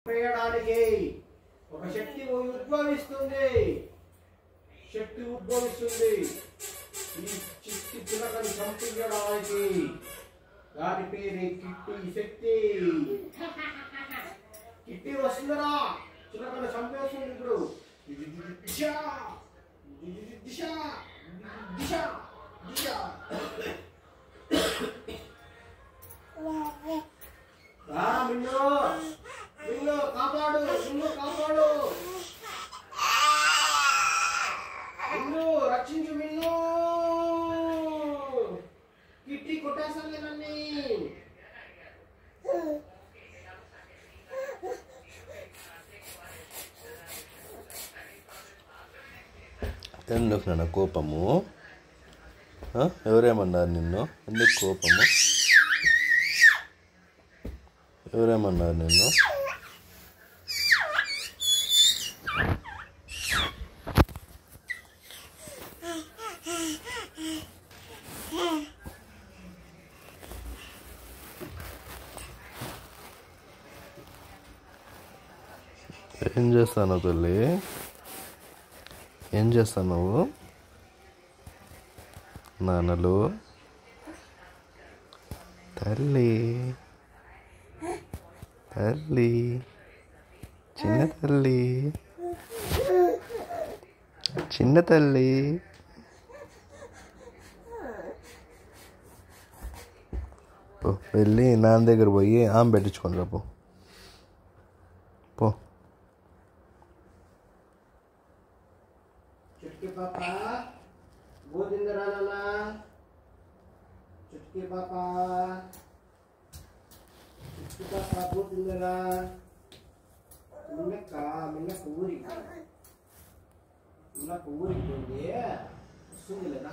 పేయడానికి ఒక శక్తి ఉద్భవిస్తుంది. ఈ చిట్టి చిలకని చంపించడానికి దాని పేరే కిట్టి శక్తి. కిట్టి వస్తుందరా, చిలకని చంపేస్తుంది. ఇప్పుడు దిశ దిశ దిశ దిశ మిన్ను మిన్ను కాపాడు, మిన్ను కాపాడు, మిన్ను రక్షించు, మిన్ను. కిట్టి కొట్టేస్తాను నన్ను. ఎందుకు నాన్న కోపము? ఎవరేమన్నారు నిన్ను? ఎందుకు కోపము? ఎవరేమన్నారు నిన్ను? ఏం చేస్తాను తల్లి? ఏం చేస్తావు నువ్వు? నాన్నలు తల్లి తల్లి చిన్న తల్లి చిన్న తల్లి వెళ్ళి నాన్న దగ్గర పోయి ఆమె పెట్టించుకొని రా పో. చుట్కీ పాప గోదిందరా నాన్న. చుట్కీ పాప గోదిందరా. మిన్నకు ఊరికి పోయింది, వస్తుంది లేదా?